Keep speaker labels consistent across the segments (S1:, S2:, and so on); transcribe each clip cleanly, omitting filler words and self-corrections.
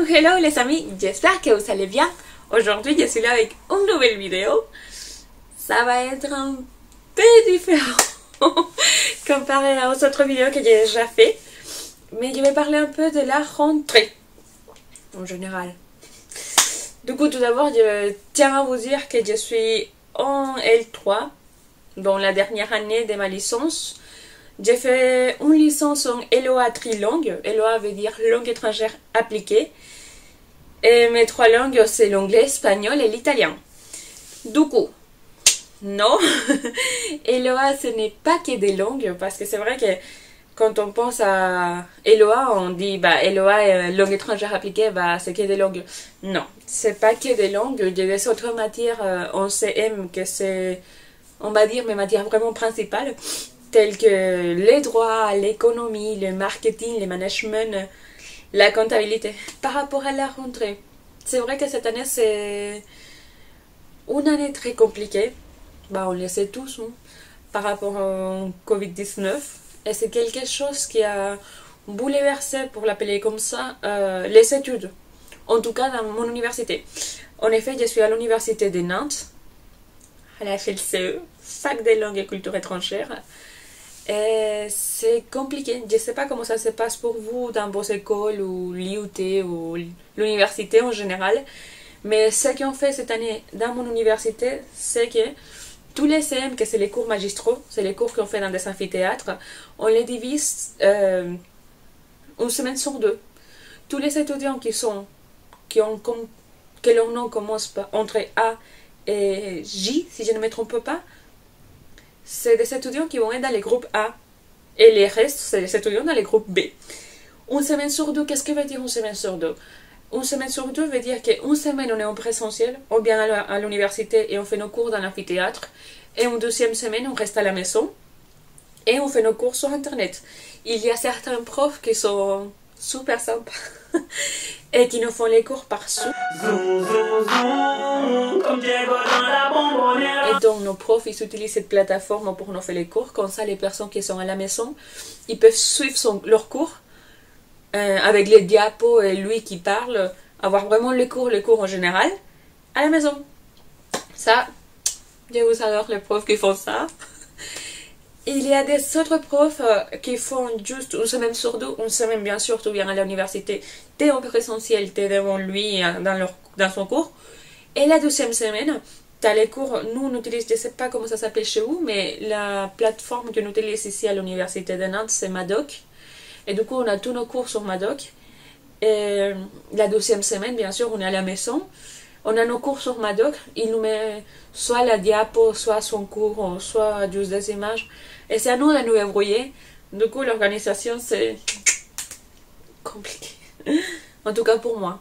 S1: Hello les amis, j'espère que vous allez bien. Aujourd'hui je suis là avec une nouvelle vidéo. Ça va être un peu différent comparé aux autres vidéos que j'ai déjà fait. Mais je vais parler un peu de la rentrée en général. Du coup, tout d'abord, je tiens à vous dire que je suis en L3, dans la dernière année de ma licence. J'ai fait une licence en LOA trilingue. LOA veut dire langue étrangère appliquée. Et mes trois langues, c'est l'anglais, l'espagnol et l'italien. Du coup, non, LOA, ce n'est pas que des langues, parce que c'est vrai que quand on pense à LOA, on dit bah LOA, langue étrangère appliquée, bah c'est que des langues. Non, c'est pas que des langues. Il y a des autres matières en CM que c'est, on va dire, mes matières vraiment principales, telles que les droits, l'économie, le marketing, le management, la comptabilité. Par rapport à la rentrée, c'est vrai que cette année c'est une année très compliquée. Bah, on le sait tous, hein, par rapport au Covid-19. Et c'est quelque chose qui a bouleversé, pour l'appeler comme ça, les études. En tout cas, dans mon université. En effet, je suis à l'université de Nantes, à la FLCE, Fac des langues et cultures étrangères. Et c'est compliqué. Je ne sais pas comment ça se passe pour vous dans vos écoles ou l'IUT ou l'université en général. Mais ce qu'on fait cette année dans mon université, c'est que tous les CM, que c'est les cours magistraux, c'est les cours qu'on fait dans des amphithéâtres, on les divise une semaine sur deux. Tous les étudiants que leur nom commence entre A et J, si je ne me trompe pas, c'est des étudiants qui vont être dans les groupes A. Et les restes, c'est des étudiants dans les groupes B. Une semaine sur deux, qu'est-ce que veut dire une semaine sur deux? Une semaine sur deux veut dire qu'une semaine on est en présentiel, on vient à l'université et on fait nos cours dans l'amphithéâtre. Et une deuxième semaine, on reste à la maison et on fait nos cours sur Internet. Il y a certains profs qui sont super sympas et qui nous font les cours par Zoom. Et donc nos profs, ils utilisent cette plateforme pour nous faire les cours. Comme ça, les personnes qui sont à la maison, ils peuvent suivre leurs cours avec les diapos et lui qui parle, avoir vraiment les cours en général, à la maison. Ça, je vous adore les profs qui font ça. Il y a des autres profs qui font juste une semaine sur deux. Une semaine, bien sûr, tu viens à l'université, tu es en présentiel, tu es devant lui dans son cours. Et la deuxième semaine, tu as les cours. Nous, on utilise, je ne sais pas comment ça s'appelle chez vous, mais la plateforme que nous utilisons ici à l'université de Nantes, c'est Madoc. Et du coup, on a tous nos cours sur Madoc. Et la deuxième semaine, bien sûr, on est à la maison. On a nos cours sur Madoc. Il nous met soit la diapo, soit son cours, soit juste des images. Et c'est à nous de nous débrouiller. Du coup, l'organisation, c'est compliqué. En tout cas, pour moi.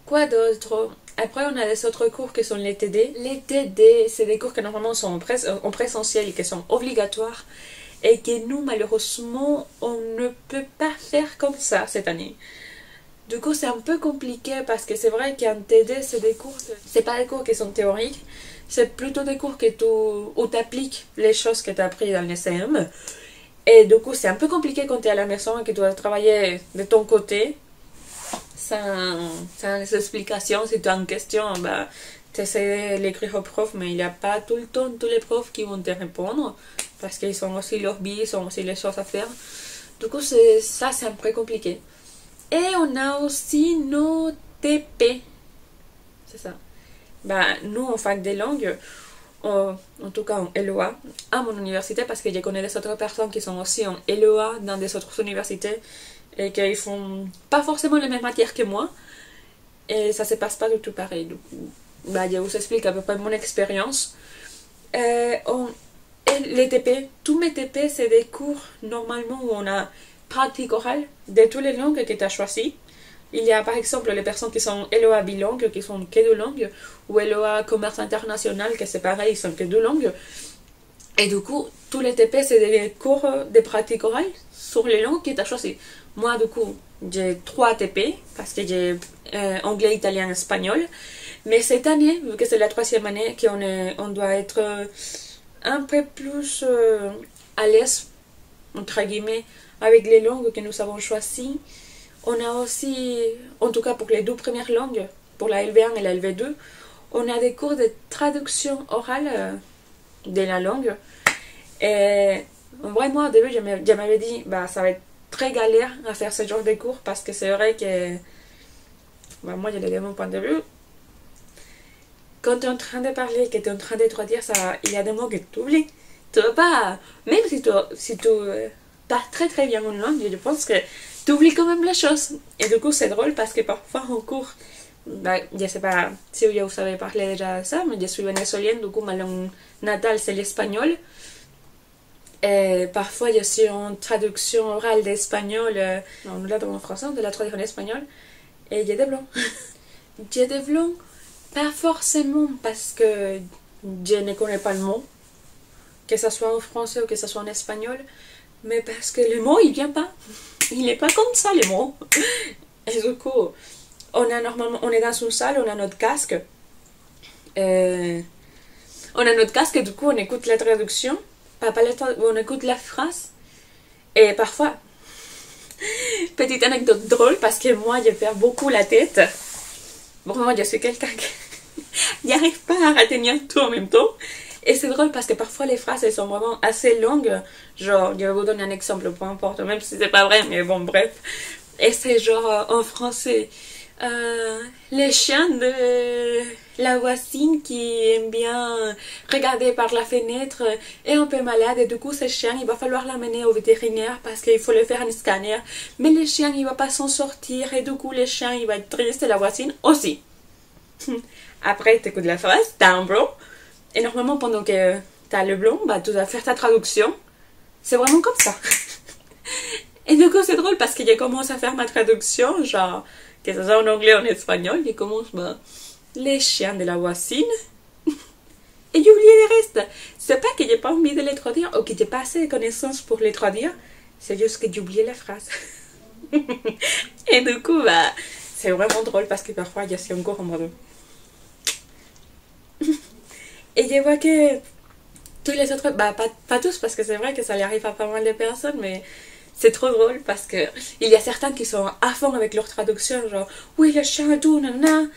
S1: Quoi d'autre? Après, on a des autres cours qui sont les TD. Les TD, c'est des cours qui normalement sont en présentiel et qui sont obligatoires. Et que nous, malheureusement, on ne peut pas faire comme ça cette année. Du coup, c'est un peu compliqué parce que c'est vrai qu'un TD, c'est des cours, c'est pas des cours qui sont théoriques, c'est plutôt des cours où tu appliques les choses que tu as apprises dans les CM. Et du coup, c'est un peu compliqué quand tu es à la maison et que tu dois travailler de ton côté, sans les explications. Si tu as une question, bah, tu essaies d'écrire au prof, mais il n'y a pas tout le temps tous les profs qui vont te répondre parce qu'ils ont aussi leur vie, ils ont aussi les choses à faire. Du coup, c'est un peu compliqué. Et on a aussi nos TP. C'est ça. Bah, nous, en fac des langues, en tout cas en LOA, à mon université, parce que je connais des autres personnes qui sont aussi en LOA dans des autres universités et qui font pas forcément les mêmes matières que moi. Et ça se passe pas du tout pareil. Du coup, bah, je vous explique à peu près mon expérience. Les TP, tous mes TP, c'est des cours normalement où on a pratique orale de toutes les langues que tu as choisies. Il y a par exemple les personnes qui sont LOA bilingues, qui sont que deux langues, ou LOA commerce international, que c'est pareil, ils sont que deux langues. Et du coup, tous les TP, c'est des cours de pratique orale sur les langues que tu as choisies. Moi, du coup, j'ai 3 TP, parce que j'ai anglais, italien, espagnol. Mais cette année, vu que c'est la 3e année, on doit être un peu plus à l'aise, entre guillemets, avec les langues que nous avons choisies. On a aussi, en tout cas pour les deux premières langues, pour la LV1 et la LV2, on a des cours de traduction orale de la langue. Et vraiment, au début, je m'avais dit, bah, ça va être très galère à faire ce genre de cours parce que c'est vrai que, bah, moi, je l'ai dit de mon point de vue. Quand tu es en train de parler, que tu es en train de traduire, ça, il y a des mots que tu oublies. Tu vas pas, même si tu parles très très bien une langue, je pense que tu oublies quand même les choses. Et du coup, c'est drôle parce que parfois en cours, bah, je sais pas si vous avez parlé déjà de ça, mais je suis vénézuélienne, du coup, ma langue natale c'est l'espagnol. Et parfois, je suis en traduction orale d'espagnol, non, nous l'avons en français, on la traduire en espagnol, et il y a des blancs. Il y a des blancs, pas forcément parce que je ne connais pas le mot, que ce soit en français ou que ce soit en espagnol, mais parce que le mot, il vient pas. Il n'est pas comme ça, le mot. Et du coup, on est dans une salle, on a notre casque. On a notre casque et du coup, on écoute la traduction. On écoute la phrase. Et parfois, petite anecdote drôle, parce que moi, je perds beaucoup la tête. Vraiment, je suis quelqu'un qui n'arrive pas à retenir tout en même temps. Et c'est drôle parce que parfois les phrases elles sont vraiment assez longues. Genre, je vais vous donner un exemple, peu importe, même si c'est pas vrai, mais bon, bref. Et c'est genre en français. Les chiens de la voisine qui aime bien regarder par la fenêtre est un peu malade et du coup ce chien il va falloir l'amener au vétérinaire parce qu'il faut le faire un scanner. Mais le chien il va pas s'en sortir et du coup le chien il va être triste et la voisine aussi. Après t'écoutes la phrase, t'as un blanc. Et normalement, pendant que tu as le blanc, bah, tu dois faire ta traduction. C'est vraiment comme ça. Et du coup, c'est drôle parce que je commence à faire ma traduction, genre, que ce soit en anglais ou en espagnol, je commence, bah, les chiens de la voisine. Et j'ai oublié le reste. C'est pas que j'ai pas envie de les traduire ou que j'ai pas assez de connaissances pour les traduire. C'est juste que j'ai oublié la phrase. Et du coup, bah, c'est vraiment drôle parce que parfois, je suis encore en mode. Et je vois que tous les autres, bah pas tous parce que c'est vrai que ça lui arrive à pas mal de personnes, mais c'est trop drôle parce que il y a certains qui sont à fond avec leur traduction, genre oui le chien et tout, nanana.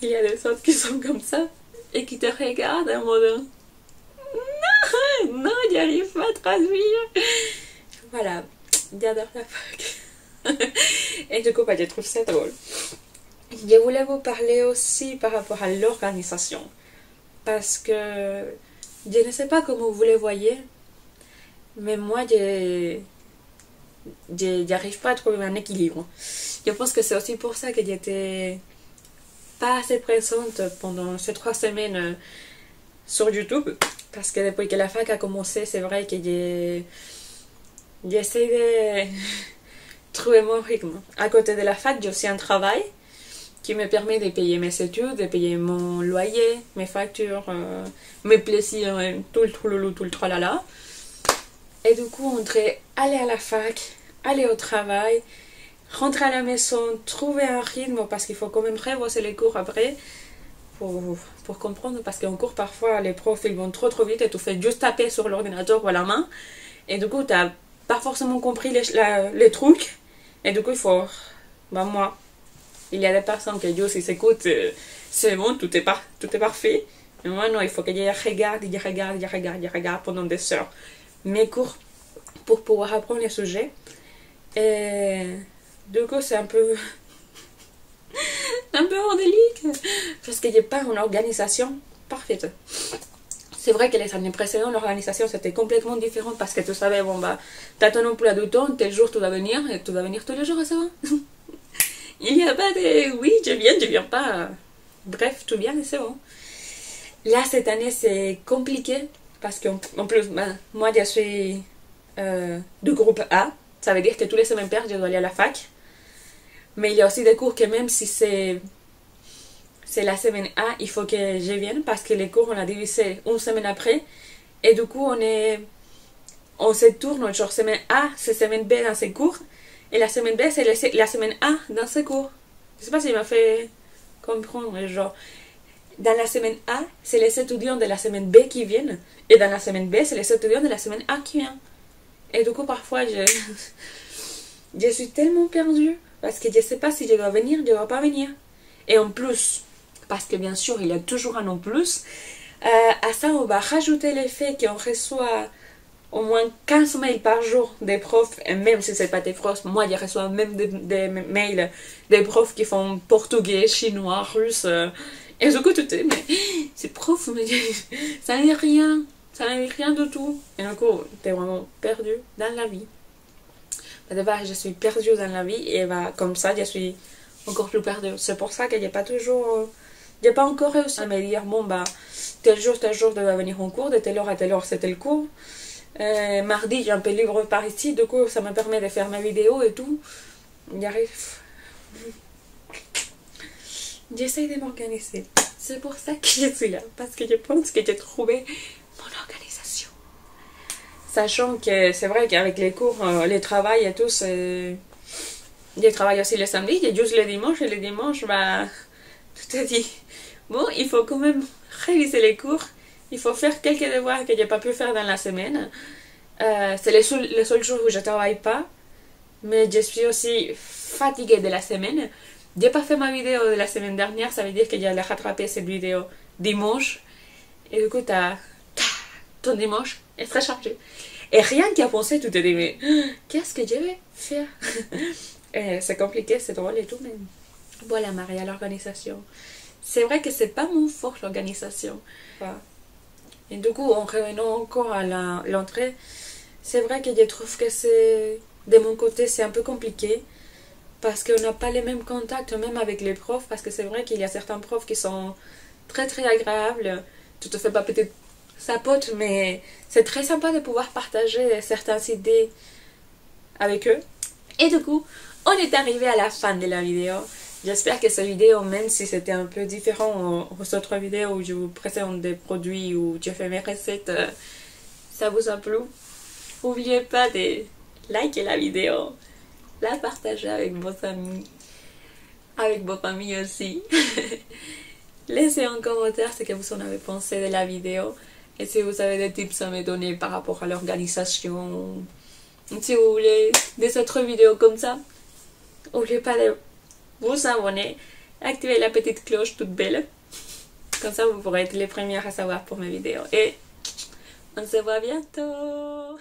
S1: Il y a des autres qui sont comme ça et qui te regardent en mode non, non, j'arrive pas à traduire. Voilà, j'adore la fac. Et du coup, bah, je trouve ça drôle. Je voulais vous parler aussi par rapport à l'organisation. Parce que je ne sais pas comment vous le voyez, mais moi, j'arrive pas à trouver un équilibre. Je pense que c'est aussi pour ça que j'étais pas assez présente pendant ces 3 semaines sur YouTube. Parce que depuis que la fac a commencé, c'est vrai que j'essaie de trouver mon rythme. À côté de la fac, j'ai aussi un travail qui me permet de payer mes études, de payer mon loyer, mes factures, mes plaisirs, tout le troulou, tout le tralala. Et du coup, aller à la fac, aller au travail, rentrer à la maison, trouver un rythme, parce qu'il faut quand même rebosser les cours après, pour comprendre, parce qu'en cours, parfois, les profs, ils vont trop vite et tu fais juste taper sur l'ordinateur ou à la main. Et du coup, tu n'as pas forcément compris les trucs. Et du coup, il faut... Bah, moi... Il y a des personnes qui disent, si s'écoutent, c'est bon, tout est parfait. Mais moi, non, il faut que je regarde pendant des heures mes cours pour pouvoir apprendre les sujets. Et du coup, c'est un peu bordélique parce qu'il n'y a pas une organisation parfaite. C'est vrai que les années précédentes, l'organisation c'était complètement différente parce que tu savais, bon, bah, t'as ton emploi du temps, tel jour tu dois venir, et tu dois venir tous les jours et ça va. Il n'y a pas de oui, je viens pas. Bref, tout bien et c'est bon. Là, cette année, c'est compliqué parce qu'en plus, ben, moi, je suis du groupe A. Ça veut dire que tous les semaines paires, je dois aller à la fac. Mais il y a aussi des cours que même si c'est la semaine A, il faut que je vienne parce que les cours, on a divisé une semaine après. Et du coup, on se tourne, genre semaine A, c'est semaine B dans ces cours. Et la semaine B, c'est la semaine A dans ce cours. Je sais pas s'il m'a fait comprendre. Genre, dans la semaine A, c'est les étudiants de la semaine B qui viennent. Et dans la semaine B, c'est les étudiants de la semaine A qui viennent. Et du coup, parfois, je suis tellement perdue parce que je sais pas si je dois venir, je dois pas venir. Et en plus, parce que bien sûr, il y a toujours un en plus, à ça, on va rajouter le fait qu'on reçoit au moins 15 mails par jour des profs, et même si c'est pas des profs, moi je reçois même des mails des profs qui font portugais, chinois, russe, et du coup tu te dis, mais ces profs, mais ça n'est rien, ça n'est rien du tout. Et du coup, t'es vraiment perdu dans la vie. D'abord, je suis perdue dans la vie, et bah, comme ça, je suis encore plus perdue. C'est pour ça que j'ai pas toujours, j'ai pas encore réussi à me dire, bon bah, tel jour, je dois venir en cours, de telle heure à telle heure, c'était le cours. Mardi, j'ai un peu libre par ici, du coup, ça me permet de faire ma vidéo et tout. J'y arrive. J'essaie de m'organiser. C'est pour ça que je suis là, parce que je pense que j'ai trouvé mon organisation. Sachant que c'est vrai qu'avec les cours, les travails et tout, je travaille aussi le samedi, il y a juste le dimanche, et le dimanche, bah, tu te dis, bon, il faut quand même réviser les cours. Il faut faire quelques devoirs que j'ai pas pu faire dans la semaine. C'est le seul jour où je travaille pas. Mais je suis aussi fatiguée de la semaine. J'ai pas fait ma vidéo de la semaine dernière. Ça veut dire que j'allais rattraper cette vidéo dimanche. Et du coup, ton dimanche est très chargé. Et rien qu'à penser, tu te dis, mais qu'est-ce que je vais faire? C'est compliqué, c'est drôle et tout. Mais voilà, Maria, l'organisation. C'est vrai que c'est pas mon fort, l'organisation. Enfin, et du coup, en revenant encore à l'entrée, c'est vrai que je trouve que c'est, de mon côté, c'est un peu compliqué parce qu'on n'a pas les mêmes contacts, même avec les profs, parce que c'est vrai qu'il y a certains profs qui sont très très agréables. Tu te fais pas peut-être sa pote, mais c'est très sympa de pouvoir partager certaines idées avec eux. Et du coup, on est arrivé à la fin de la vidéo. J'espère que cette vidéo, même si c'était un peu différent aux autres vidéos où je vous présente des produits ou je fais mes recettes, ça vous a plu. N'oubliez pas de liker la vidéo, la partager avec vos amis, avec vos familles aussi. Laissez en commentaire ce que vous en avez pensé de la vidéo et si vous avez des tips à me donner par rapport à l'organisation. Si vous voulez des autres vidéos comme ça, n'oubliez pas de vous abonner, activer la petite cloche toute belle. Comme ça, vous pourrez être les premières à savoir pour mes vidéos. Et on se voit bientôt.